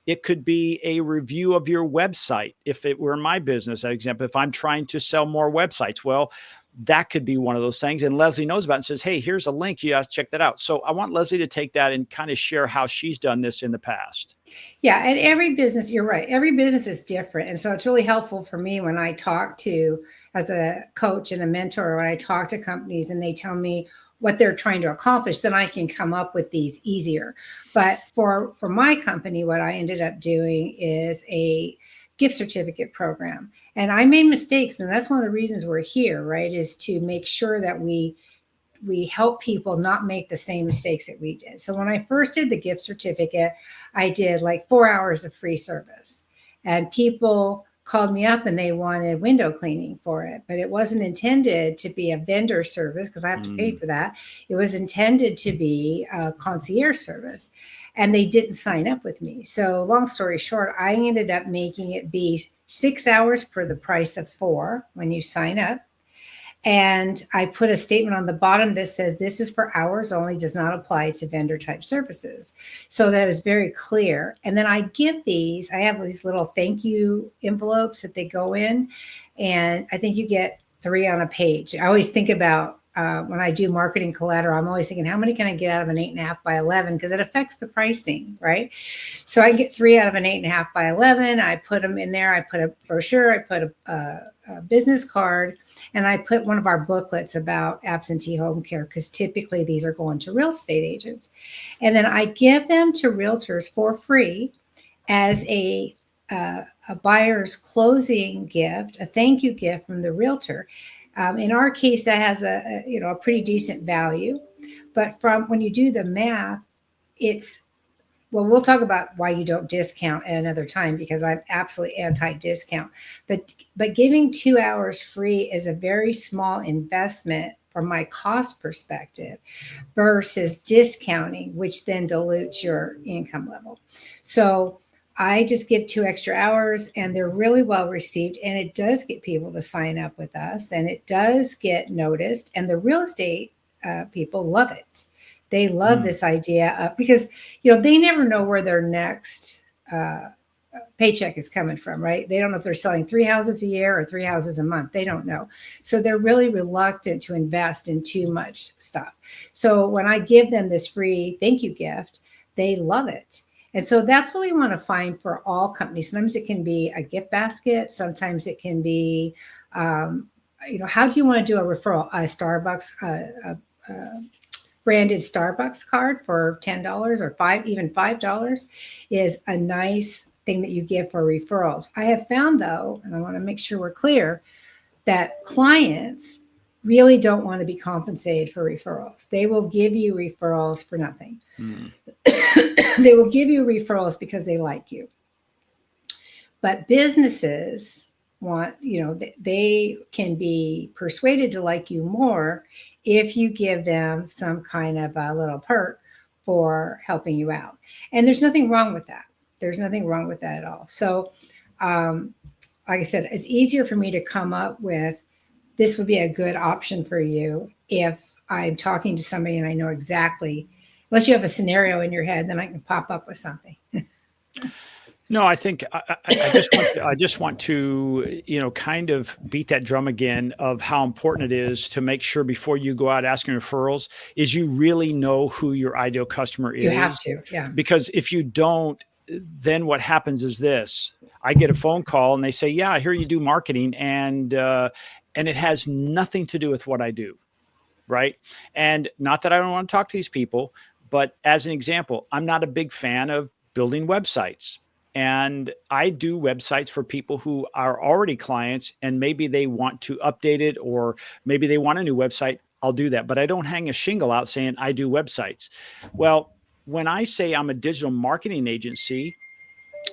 It could be a review of your website. If it were my business, for example, if I'm trying to sell more websites, well, that could be one of those things. And Leslie knows about it and says, hey, here's a link. You have to check that out. So I want Leslie to take that and kind of share how she's done this in the past. Yeah. And every business, you're right. Every business is different. And so it's really helpful for me when I talk to, as a coach and a mentor, when I talk to companies and they tell me what they're trying to accomplish, then I can come up with these easier. But for my company, what I ended up doing is a gift certificate program. And I made mistakes. And that's one of the reasons we're here, right? Is to make sure that we help people not make the same mistakes that we did. So when I first did the gift certificate, I did like 4 hours of free service. And people called me up and they wanted window cleaning for it, but it wasn't intended to be a vendor service because I have to pay for that. It was intended to be a concierge service. And they didn't sign up with me. So long story short, I ended up making it be 6 hours for the price of 4 when you sign up. And I put a statement on the bottom that says, this is for hours only, does not apply to vendor type services. So that it was very clear. And then I have these little thank you envelopes that they go in. And I think you get 3 on a page. I always think about when I do marketing collateral, I'm always thinking, how many can I get out of an 8.5 by 11? Because it affects the pricing, right? So I get 3 out of an 8.5 by 11. I put them in there. I put a brochure. I put a business card. And I put one of our booklets about absentee home care because typically these are going to real estate agents. And then I give them to realtors for free as a buyer's closing gift, a thank you gift from the realtor. In our case, that has a pretty decent value. But from when you do the math, we'll talk about why you don't discount at another time because I'm absolutely anti-discount. But giving 2 hours free is a very small investment from my cost perspective versus discounting, which then dilutes your income level. So I just give 2 extra hours and they're really well received. And it does get people to sign up with us and it does get noticed. And the real estate people love it. They love Mm. this idea of, because, you know, they never know where their next paycheck is coming from, right? They don't know if they're selling 3 houses a year or 3 houses a month. They don't know. So they're really reluctant to invest in too much stuff. So when I give them this free thank you gift, they love it. And so that's what we want to find for all companies. Sometimes it can be a gift basket. Sometimes it can be, you know, how do you want to do a referral? A Starbucks, branded Starbucks card for $10 or even $5 is a nice thing that you give for referrals. I have found though, and I want to make sure we're clear, that clients really don't want to be compensated for referrals. They will give you referrals for nothing. Mm. They will give you referrals because they like you. But businesses want, you know, they can be persuaded to like you more if you give them some kind of a little perk for helping you out. And there's nothing wrong with that. There's nothing wrong with that at all. So, like I said, it's easier for me to come up with this would be a good option for you if I'm talking to somebody and I know exactly, unless you have a scenario in your head, then I can pop up with something. No, I think I just want to, you know, kind of beat that drum again of how important it is to make sure before you go out asking referrals is you really know who your ideal customer is. You have to, yeah. Because if you don't, then what happens is this. I get a phone call and they say, yeah, I hear you do marketing and it has nothing to do with what I do. Right. And not that I don't want to talk to these people, but as an example, I'm not a big fan of building websites. And I do websites for people who are already clients and maybe they want to update it or maybe they want a new website. I'll do that. But I don't hang a shingle out saying I do websites. Well, when I say I'm a digital marketing agency,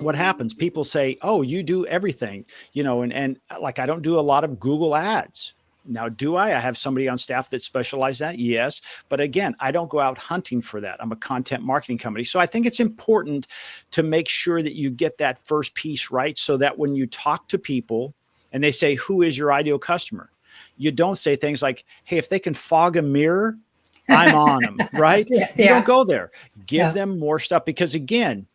what happens? People say, oh, you do everything, you know, and like I don't do a lot of Google ads. Now, do I? I have somebody on staff that specializes in that. Yes. But again, I don't go out hunting for that. I'm a content marketing company. So I think it's important to make sure that you get that first piece right so that when you talk to people and they say, who is your ideal customer? You don't say things like, hey, if they can fog a mirror, I'm on them, right? Yeah, You yeah. don't go there. Give Yeah. them more stuff because again,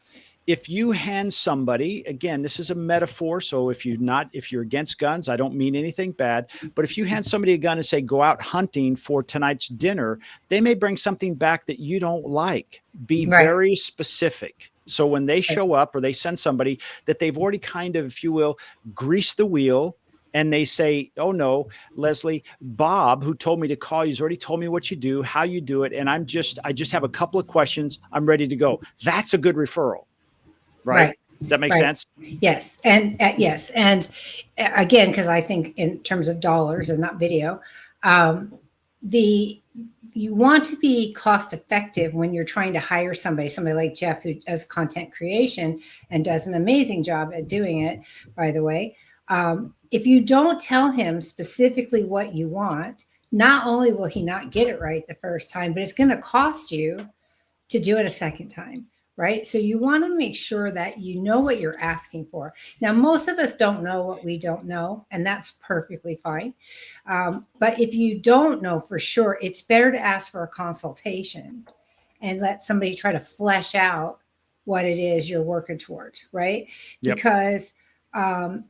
if you hand somebody, again, this is a metaphor. So if you're against guns, I don't mean anything bad, but if you hand somebody a gun and say, go out hunting for tonight's dinner, they may bring something back that you don't like. Be Right. very specific. So when they Right. show up or they send somebody that they've already kind of, if you will, greased the wheel, and they say, oh no, Leslie, Bob, who told me to call you, has already told me what you do, how you do it. And I just have a couple of questions. I'm ready to go. That's a good referral. Right? Does that make Right. sense? Yes. And yes. And again, because I think in terms of dollars and not video, you want to be cost effective when you're trying to hire somebody like Jeff, who does content creation and does an amazing job at doing it, by the way. If you don't tell him specifically what you want, not only will he not get it right the first time, but it's going to cost you to do it a second time. Right. So you want to make sure that you know what you're asking for. Now, most of us don't know what we don't know, and that's perfectly fine. But if you don't know for sure, it's better to ask for a consultation and let somebody try to flesh out what it is you're working towards. Right. Yep. Because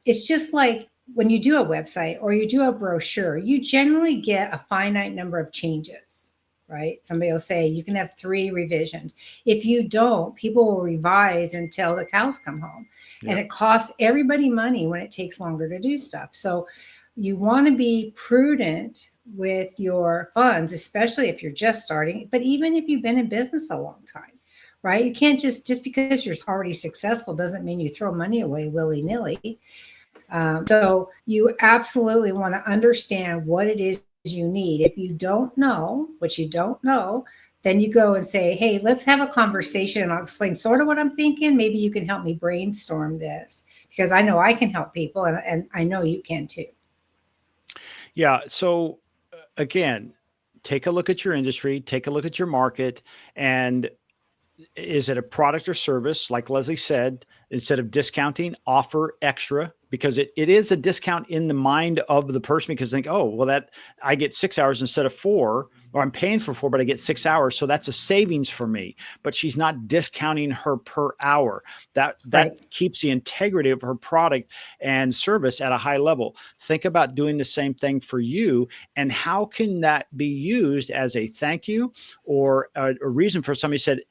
it's just like when you do a website or you do a brochure, you generally get a finite number of changes. Right? Somebody will say you can have 3 revisions. If you don't, people will revise until the cows come home. Yep. And it costs everybody money when it takes longer to do stuff. So you want to be prudent with your funds, especially if you're just starting, but even if you've been in business a long time, right? You can't just because you're already successful doesn't mean you throw money away willy-nilly. So you absolutely want to understand what it is you need. If you don't know what you don't know, then you go and say, hey, let's have a conversation and I'll explain sort of what I'm thinking. Maybe you can help me brainstorm this because I know I can help people and I know you can too. Yeah. So again, take a look at your industry, take a look at your market, and is it a product or service? Like Leslie said, instead of discounting, offer extra, because it is a discount in the mind of the person, because they think, oh, well, that I get 6 hours instead of 4, or I'm paying for 4, but I get 6 hours. So that's a savings for me. But she's not discounting her per hour. That Right. keeps the integrity of her product and service at a high level. Think about doing the same thing for you. And how can that be used as a thank you, or a reason for somebody said,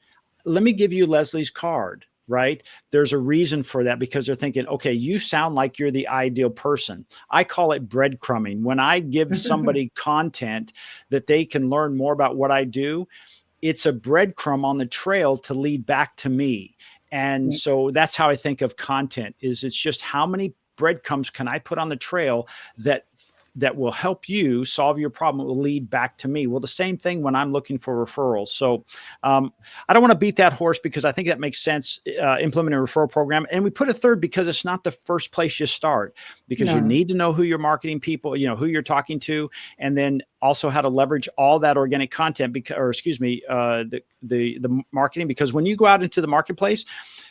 let me give you Leslie's card, right? There's a reason for that, because they're thinking, okay, you sound like you're the ideal person. I call it breadcrumbing. When I give somebody content that they can learn more about what I do, it's a breadcrumb on the trail to lead back to me. And so that's how I think of content, is it's just how many breadcrumbs can I put on the trail that will help you solve your problem, will lead back to me. Well, the same thing when I'm looking for referrals. So I don't want to beat that horse, because I think that makes sense, implementing a referral program. And we put a third because it's not the first place you start, because you No. need to know who your marketing people, who you're talking to, and then also how to leverage all that organic content, the marketing. Because when you go out into the marketplace,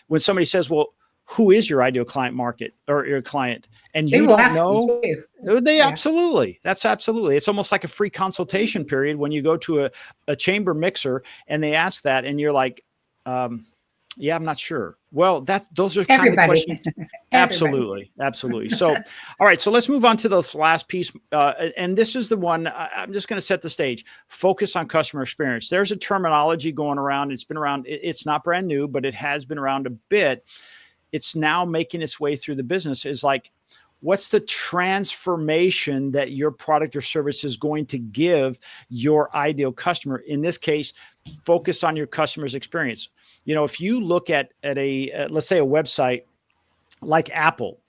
when somebody says, well, who is your ideal client market or your client, and They you will don't ask you know, too. they Yeah. absolutely, that's absolutely. It's almost like a free consultation period when you go to a chamber mixer and they ask that, and you're like, yeah, I'm not sure. Well, those are kind of the Everybody. questions. Everybody. Absolutely. Absolutely. So, all right. So let's move on to this last piece. And this is the one I'm just going to set the stage. Focus on customer experience. There's a terminology going around. It's been around. It's not brand new, but it has been around a bit. It's now making its way through the business. Is like, what's the transformation that your product or service is going to give your ideal customer? In this case, focus on your customer's experience. If you look at let's say a website like Apple,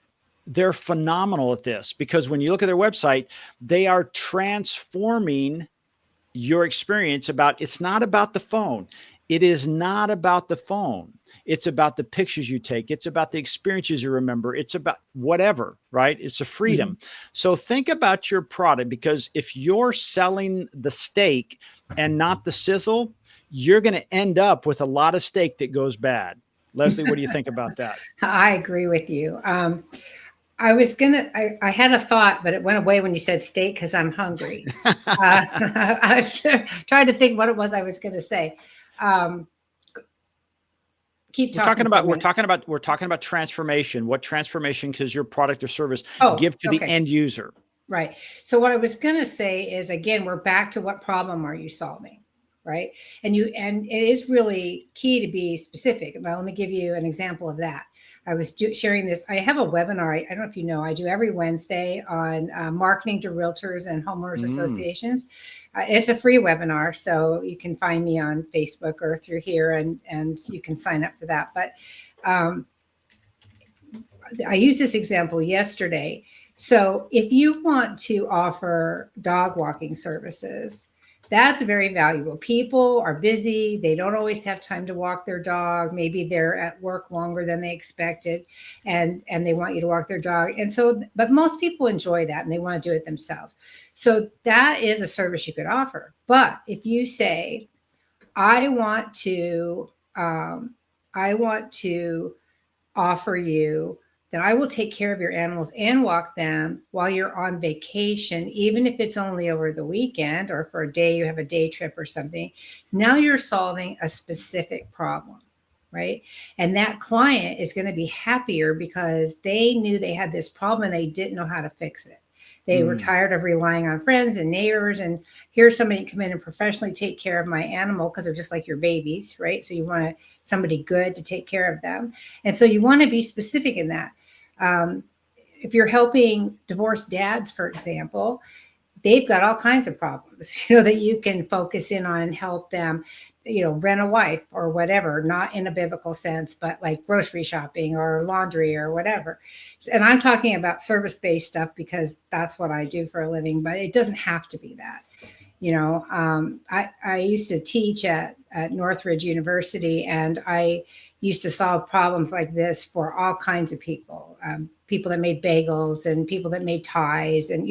they're phenomenal at this, because when you look at their website, they are transforming your experience. It's not about the phone. It is not about the phone. It's about the pictures you take. It's about the experiences you remember. It's about whatever, right? It's a freedom. Mhm. So think about your product, because if you're selling the steak and not the sizzle, you're going to end up with a lot of steak that goes bad. Leslie, what do you think about that? I agree with you. I had a thought, but it went away when you said steak because I'm hungry. I tried to think what it was I was going to say. Um, keep We're talking talking for a about we're minute. talking about we're talking about transformation. What transformation does your product or service Oh, give to the okay. end user? Right. So what I was going to say is, again, we're back to what problem are you solving? Right. And it is really key to be specific. Now, let me give you an example of that. I was sharing this. I have a webinar. I don't know if you know, I do every Wednesday on marketing to realtors and homeowners Mm. associations. It's a free webinar, so you can find me on Facebook or through here, and you can sign up for that. But I used this example yesterday. So if you want to offer dog walking services, that's very valuable. People are busy. They don't always have time to walk their dog. Maybe they're at work longer than they expected, and they want you to walk their dog. And so, but most people enjoy that and they want to do it themselves. So that is a service you could offer. But if you say, I want to, I want to offer you that I will take care of your animals and walk them while you're on vacation, even if it's only over the weekend or for a day, you have a day trip or something. Now you're solving a specific problem, right? And that client is going to be happier because they knew they had this problem and they didn't know how to fix it. They were tired of relying on friends and neighbors. And here's somebody come in and professionally take care of my animal, because they're just like your babies, right? So you want somebody good to take care of them. And so you want to be specific in that. If you're helping divorced dads, for example, they've got all kinds of problems, that you can focus in on and help them, rent a wife or whatever, not in a biblical sense, but like grocery shopping or laundry or whatever. And I'm talking about service-based stuff because that's what I do for a living, but it doesn't have to be that. I used to teach at Northridge University, and I used to solve problems like this for all kinds of people, people that made bagels and people that made ties. And,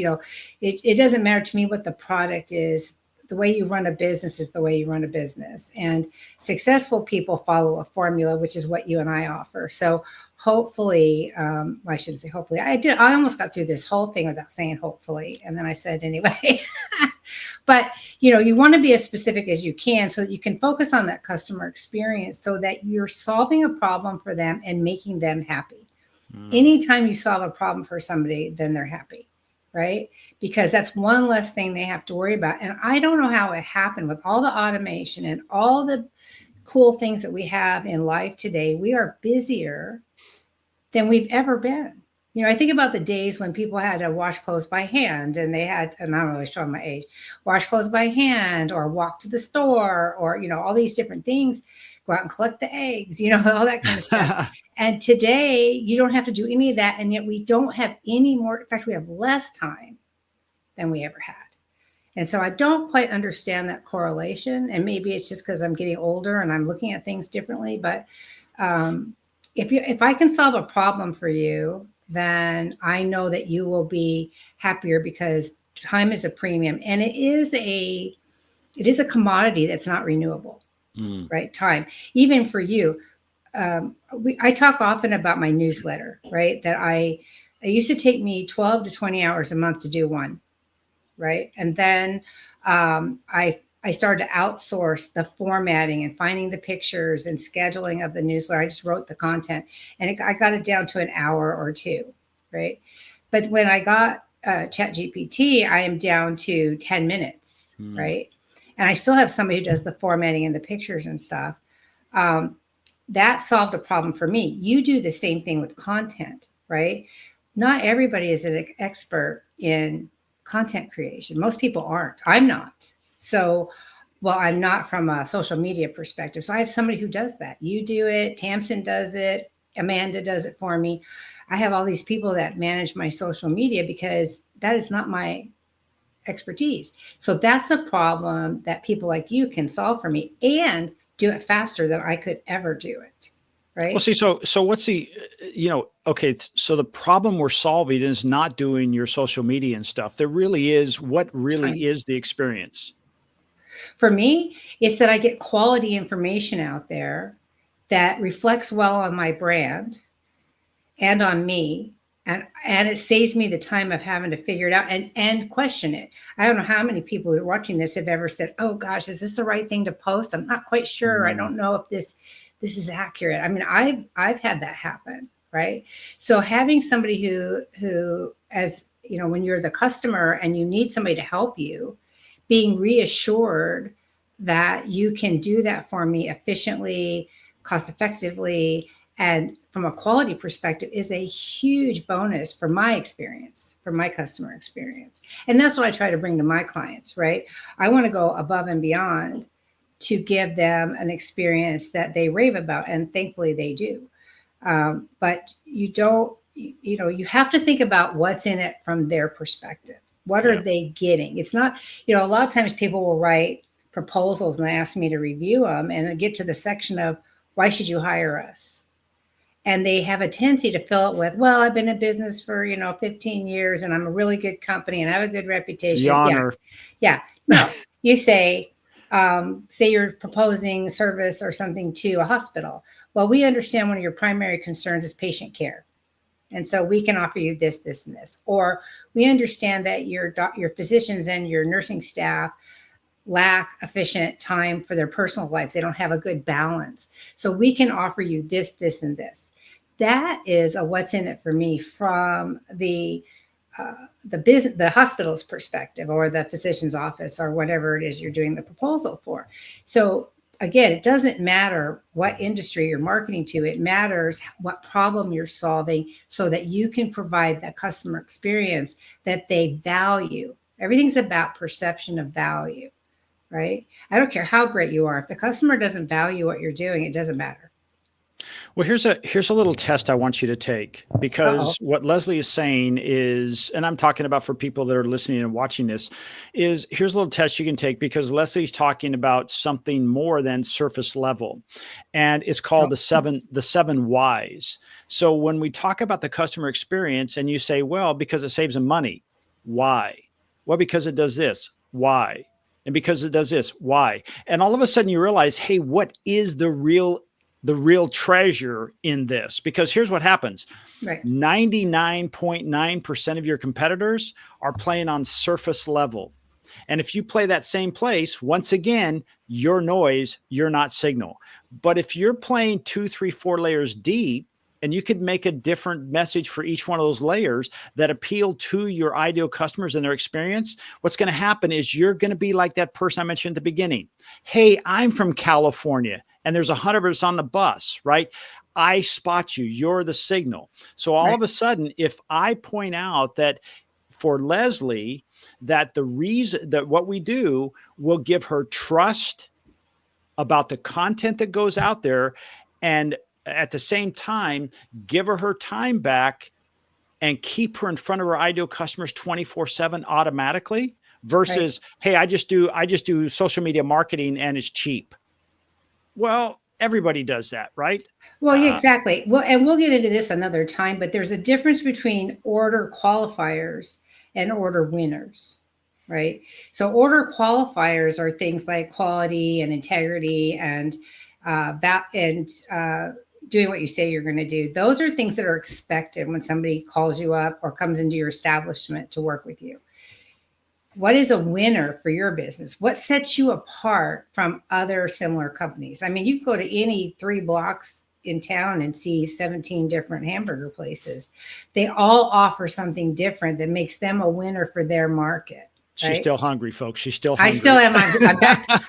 it doesn't matter to me what the product is. the way you run a business is the way you run a business. And successful people follow a formula, which is what you and I offer. So hopefully, I shouldn't say hopefully. I almost got through this whole thing without saying hopefully. And then I said anyway. But, you want to be as specific as you can so that you can focus on that customer experience so that you're solving a problem for them and making them happy. Anytime you solve a problem for somebody, then they're happy, right? Because that's one less thing they have to worry about. And I don't know how it happened with all the automation and all the cool things that we have in life today. We are busier than we've ever been. I think about the days when people had to wash clothes by hand and they had, and I'm really showing my age, wash clothes by hand or walk to the store or, all these different things, go out and collect the eggs, all that kind of stuff. And today you don't have to do any of that. And yet we don't have any more. In fact, we have less time than we ever had. And so I don't quite understand that correlation. And maybe it's just because I'm getting older and I'm looking at things differently. But if I can solve a problem for you, then I know that you will be happier because time is a premium and it is a commodity that's not renewable, right? Time, even for you. I talk often about my newsletter, right? That it used to take me 12 to 20 hours a month to do one, right? And then I started to outsource the formatting and finding the pictures and scheduling of the newsletter. I just wrote the content and I got it down to an hour or two, right? But when I got ChatGPT, I am down to 10 minutes, right? And I still have somebody who does the formatting and the pictures and stuff. That solved a problem for me. You do the same thing with content, right? Not everybody is an expert in content creation. Most people aren't. I'm not. So, I'm not from a social media perspective. So I have somebody who does that. You do it. Tamsin does it. Amanda does it for me. I have all these people that manage my social media because that is not my expertise. So that's a problem that people like you can solve for me and do it faster than I could ever do it. Right. Well, see, so what's the, okay, so the problem we're solving is not doing your social media and stuff. There really is, what really is the experience? For me, it's that I get quality information out there that reflects well on my brand and on me. And it saves me the time of having to figure it out and question it. I don't know how many people who are watching this have ever said, oh gosh, is this the right thing to post? I'm not quite sure. I don't know if this is accurate. I mean, I've had that happen, right? So having somebody who, as when you're the customer and you need somebody to help you, being reassured that you can do that for me efficiently, cost effectively, and from a quality perspective is a huge bonus for my experience, for my customer experience. And that's what I try to bring to my clients, right? I want to go above and beyond to give them an experience that they rave about. And thankfully they do. But you don't, you have to think about what's in it from their perspective. What are they getting? It's not, a lot of times people will write proposals and they ask me to review them and get to the section of why should you hire us? And they have a tendency to fill it with, well, I've been in business for, 15 years and I'm a really good company and I have a good reputation. Yeah. No, you say you're proposing service or something to a hospital. Well, we understand one of your primary concerns is patient care. And so we can offer you this, this, and this. Or we understand that your physicians and your nursing staff lack efficient time for their personal lives. They don't have a good balance. So we can offer you this, this, and this. That is a what's in it for me from the business, the hospital's perspective, or the physician's office, or whatever it is you're doing the proposal for. So again, it doesn't matter what industry you're marketing to. It matters what problem you're solving so that you can provide that customer experience that they value. Everything's about perception of value, right? I don't care how great you are. If the customer doesn't value what you're doing, it doesn't matter. Well, here's a little test I want you to take, because what Leslie is saying is, and I'm talking about for people that are listening and watching this, is here's a little test you can take, because Leslie's talking about something more than surface level, and it's called the seven whys. So when we talk about the customer experience and you say, well, because it saves them money, why? Well, because it does this, why? And because it does this, why? And all of a sudden you realize, hey, what is the real treasure in this? Because here's what happens. Right. 99.9% of your competitors are playing on surface level. And if you play that same place, once again, you're noise, you're not signal. But if you're playing 2, 3, 4 layers deep, and you could make a different message for each one of those layers that appeal to your ideal customers and their experience, what's going to happen is you're going to be like that person I mentioned at the beginning. Hey, I'm from California, and there's 100 of us on the bus, right? I spot you. You're the signal. So all of a sudden, if I point out that for Leslie, that the reason that what we do will give her trust about the content that goes out there, and at the same time, give her time back and keep her in front of her ideal customers 24/7 automatically versus, hey, I just do social media marketing and it's cheap. Well, everybody does that, right? Well, yeah, exactly. Well, and we'll get into this another time, but there's a difference between order qualifiers and order winners, right? So order qualifiers are things like quality and integrity and doing what you say you're going to do. Those are things that are expected when somebody calls you up or comes into your establishment to work with you. What is a winner for your business? What sets you apart from other similar companies? I mean, you can go to any 3 blocks in town and see 17 different hamburger places. They all offer something different that makes them a winner for their market. She's right? still hungry, folks. She's still hungry. I still am.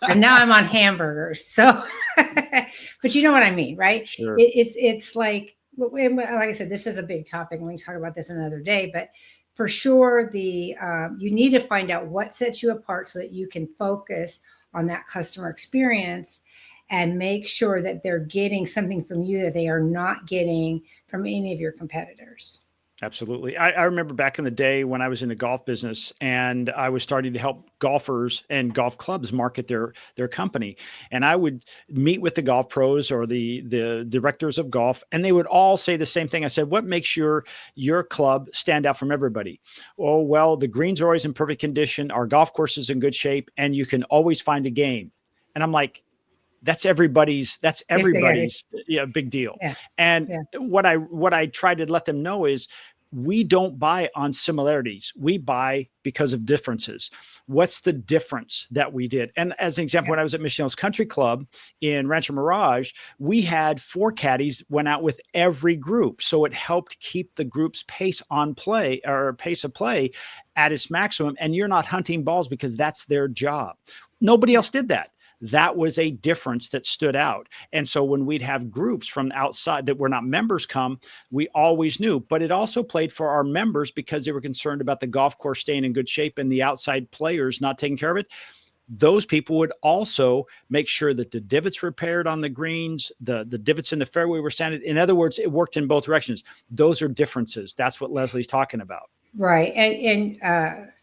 And now I'm on hamburgers. So, but you know what I mean, right? Sure. It's like I said, this is a big topic, and we can talk about this another day. But for sure, you need to find out what sets you apart so that you can focus on that customer experience and make sure that they're getting something from you that they are not getting from any of your competitors. Absolutely. I remember back in the day when I was in the golf business and I was starting to help golfers and golf clubs market their company. And I would meet with the golf pros or the directors of golf, and they would all say the same thing. I said, what makes your club stand out from everybody? Oh, well, the greens are always in perfect condition. Our golf course is in good shape, and you can always find a game. And I'm like, that's everybody's big deal. Yeah. And what I try to let them know is we don't buy on similarities. We buy because of differences. What's the difference that we did? And as an example, when I was at Michelle Country Club in Rancho Mirage, we had 4 caddies went out with every group. So it helped keep the group's pace of play at its maximum. And you're not hunting balls because that's their job. Nobody else did that. That was a difference that stood out. And so when we'd have groups from outside that were not members come, we always knew. But it also played for our members because they were concerned about the golf course staying in good shape and the outside players not taking care of it. Those people would also make sure that the divots repaired on the greens, the divots in the fairway were sanded. In other words, it worked in both directions. Those are differences. That's what Leslie's talking about. Right. And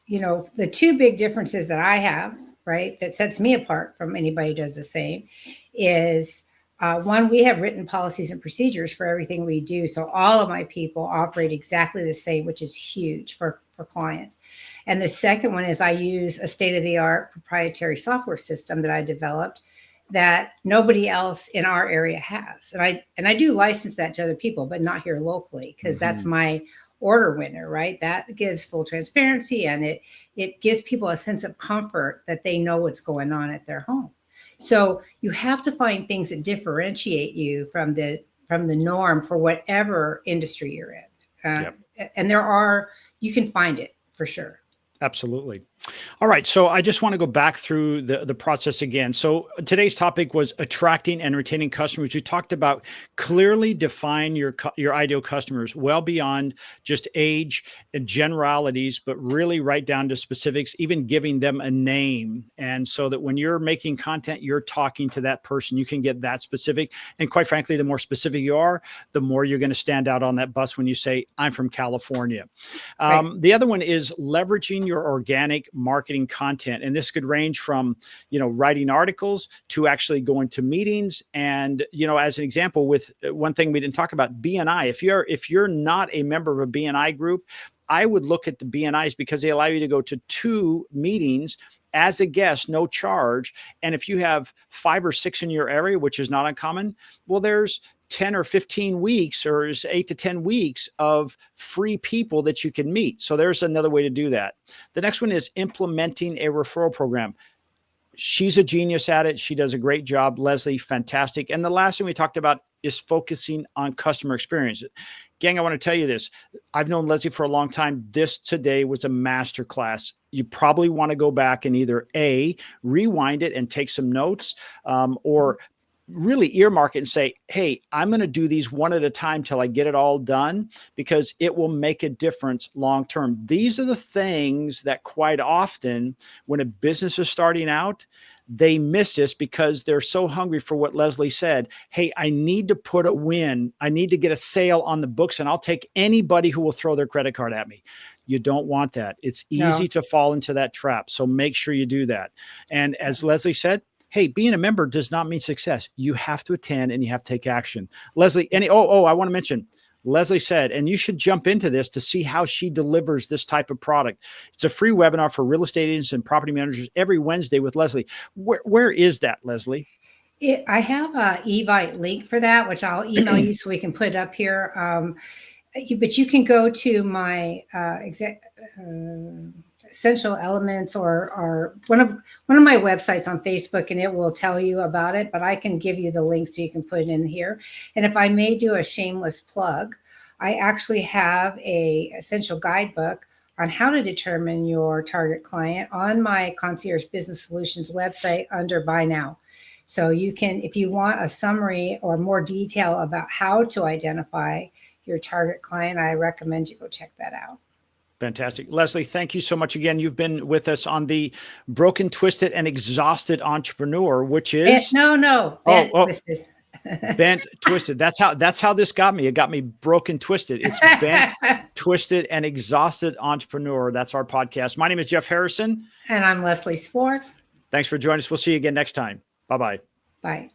the 2 big differences that I have, right, that sets me apart from anybody who does the same is one, we have written policies and procedures for everything we do. So all of my people operate exactly the same, which is huge for clients. And the second one is I use a state-of-the-art proprietary software system that I developed that nobody else in our area has. And I do license that to other people, but not here locally, because that's my order winner, right? That gives full transparency, and it gives people a sense of comfort that they know what's going on at their home. So you have to find things that differentiate you from the norm for whatever industry you're in. And you can find it for sure. Absolutely. All right. So I just want to go back through the process again. So today's topic was attracting and retaining customers. We talked about clearly define your ideal customers well beyond just age and generalities, but really right down to specifics, even giving them a name. And so that when you're making content, you're talking to that person, you can get that specific. And quite frankly, the more specific you are, the more you're going to stand out on that bus when you say, I'm from California. Right. The other one is leveraging your organic marketing content. And this could range from, writing articles to actually going to meetings. And, as an example, with one thing we didn't talk about, BNI, if you're not a member of a BNI group, I would look at the BNIs because they allow you to go to 2 meetings as a guest, no charge. And if you have 5 or 6 in your area, which is not uncommon, well, there's 10 or 15 weeks or 8 to 10 weeks of free people that you can meet. So there's another way to do that. The next one is implementing a referral program. She's a genius at it. She does a great job. Leslie, fantastic. And the last thing we talked about is focusing on customer experience. Gang, I want to tell you this. I've known Leslie for a long time. This today was a masterclass. You probably want to go back and either A, rewind it and take some notes, or really earmark it and say, hey, I'm going to do these one at a time till I get it all done, because it will make a difference long term. These are the things that quite often when a business is starting out, they miss this because they're so hungry for what Leslie said. Hey, I need to put a win. I need to get a sale on the books, and I'll take anybody who will throw their credit card at me. You don't want that. It's easy to fall into that trap. So make sure you do that. And as Leslie said, hey, being a member does not mean success. You have to attend and you have to take action. Leslie, I want to mention, Leslie said, and you should jump into this to see how she delivers this type of product. It's a free webinar for real estate agents and property managers every Wednesday with Leslie. Where is that, Leslie? I have a Evite link for that, which I'll email you so we can put it up here. But you can go to my Essential Elements or one of my websites on Facebook, and it will tell you about it, but I can give you the link so you can put it in here. And if I may do a shameless plug, I actually have a essential guidebook on how to determine your target client on my Concierge Business Solutions website under Buy Now. So you can, if you want a summary or more detail about how to identify your target client, I recommend you go check that out. Fantastic. Leslie, thank you so much again. You've been with us on the Broken, Twisted, and Exhausted Entrepreneur, which is bent, twisted. Bent, twisted. That's how this got me. It got me broken, twisted. It's Bent, Twisted, and Exhausted Entrepreneur. That's our podcast. My name is Jeff Harrison. And I'm Leslie Sport. Thanks for joining us. We'll see you again next time. Bye-bye. Bye.